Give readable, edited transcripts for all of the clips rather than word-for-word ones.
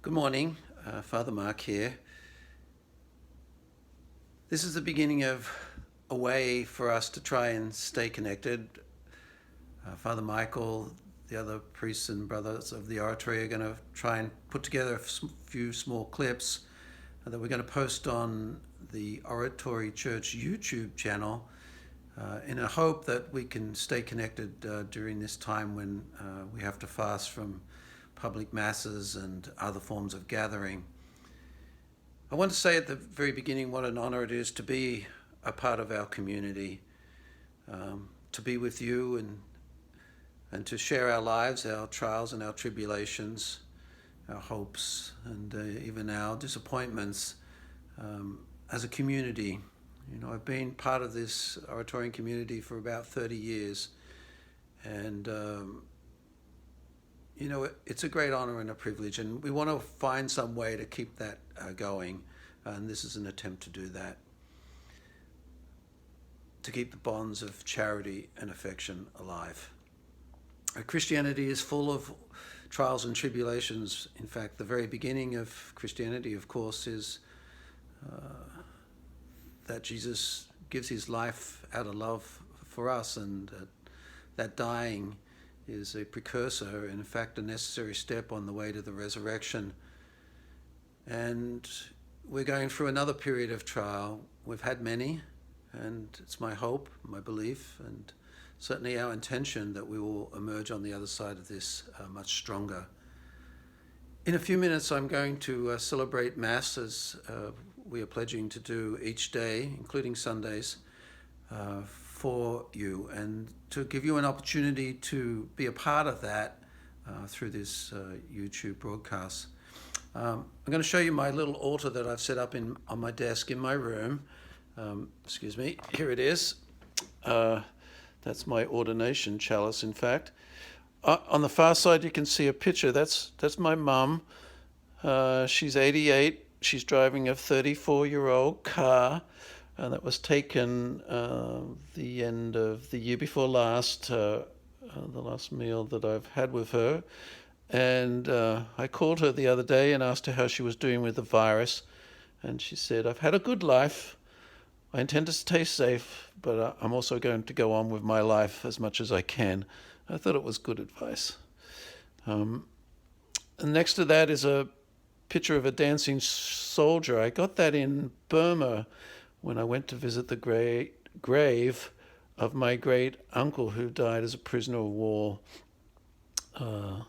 Good morning, Father Mark here. This is the beginning of a way for us to try and stay connected. Father Michael, the other priests and brothers of the Oratory are going to try and put together a few small clips that we're going to post on the Oratory Church YouTube channel in a hope that we can stay connected during this time when we have to fast from public masses and other forms of gathering. I want to say at the very beginning what an honor it is to be a part of our community, to be with you and to share our lives, our trials and our tribulations, our hopes and even our disappointments as a community. You know, I've been part of this Oratorian community for about 30 years, and you know, it's a great honor and a privilege, and we want to find some way to keep that going, and this is an attempt to do that, to keep the bonds of charity and affection alive. Christianity is full of trials and tribulations. In fact, the very beginning of Christianity, of course, is that Jesus gives his life out of love for us, and that dying is a precursor, in fact, a necessary step on the way to the resurrection. And we're going through another period of trial. We've had many, and it's my hope, my belief, and certainly our intention that we will emerge on the other side of this much stronger. In a few minutes, I'm going to celebrate Mass as we are pledging to do each day, including Sundays, for you, and to give you an opportunity to be a part of that through this YouTube broadcast. I'm going to show you my little altar that I've set up on my desk in my room. Excuse me, here it is. That's my ordination chalice, in fact. On the far side, you can see a picture. That's my mum. She's 88. She's driving a 34-year-old car. And that was taken the end of the year before last, the last meal that I've had with her. And I called her the other day and asked her how she was doing with the virus. And she said, "I've had a good life. I intend to stay safe, but I'm also going to go on with my life as much as I can." I thought it was good advice. And next to that is a picture of a dancing soldier. I got that in Burma when I went to visit the grave of my great uncle who died as a prisoner of war. And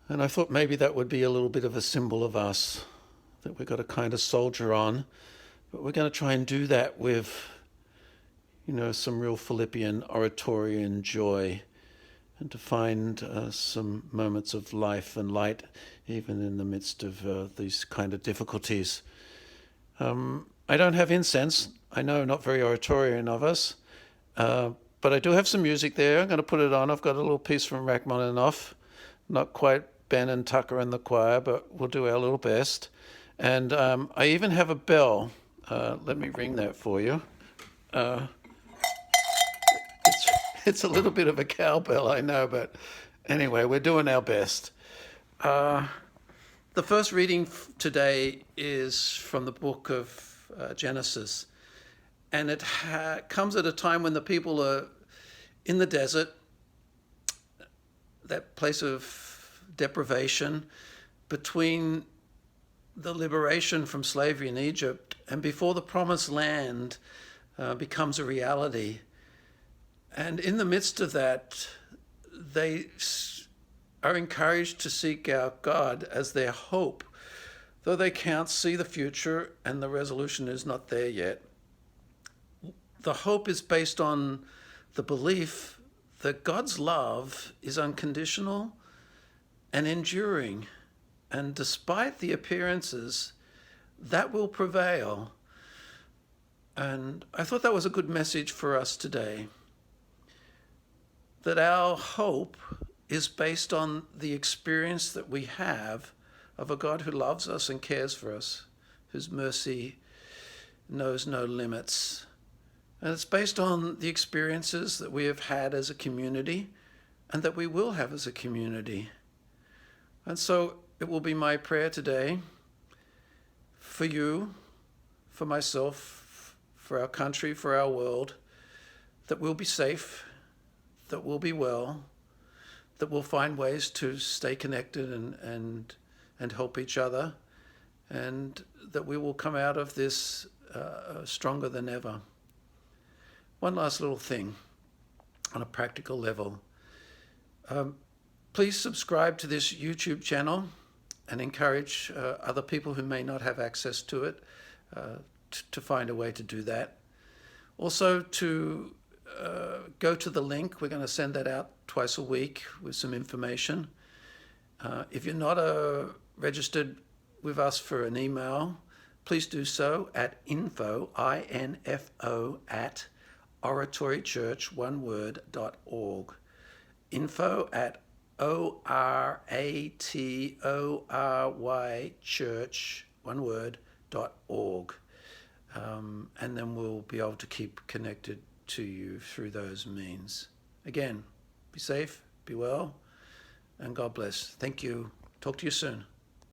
I thought maybe that would be a little bit of a symbol of us, that we've got a kind of soldier on, but we're going to try and do that with, you know, some real Philippian oratorian joy, and to find some moments of life and light even in the midst of these kind of difficulties. I don't have incense. I know, not very oratorian of us, but I do have some music there. I'm going to put it on. I've got a little piece from Rachmaninoff, not quite Ben and Tucker and the choir, but we'll do our little best. And I even have a bell. Let me ring that for you. It's a little bit of a cowbell, I know, but anyway, we're doing our best. The first reading today is from the book of Genesis, and it comes at a time when the people are in the desert, that place of deprivation between the liberation from slavery in Egypt and before the promised land becomes a reality. And in the midst of that, they are encouraged to seek out God as their hope, though they can't see the future and the resolution is not there yet. The hope is based on the belief that God's love is unconditional and enduring, and despite the appearances, that will prevail. And I thought that was a good message for us today, that our hope is based on the experience that we have of a God who loves us and cares for us, whose mercy knows no limits. And it's based on the experiences that we have had as a community and that we will have as a community. And so it will be my prayer today for you, for myself, for our country, for our world, that we'll be safe, that we'll be well, that we'll find ways to stay connected and help each other, and that we will come out of this stronger than ever. One last little thing on a practical level. Please subscribe to this YouTube channel and encourage other people who may not have access to it to find a way to do that. Also, to go to the link. We're going to send that out twice a week with some information. If you're not registered with us for an email, please do so at info, I-N-F-O, at oratorychurch, one word, .org. Info at ORATORY church, one word, .org. And then we'll be able to keep connected to you through those means. Again, be safe, be well, and God bless. Thank you. Talk to you soon.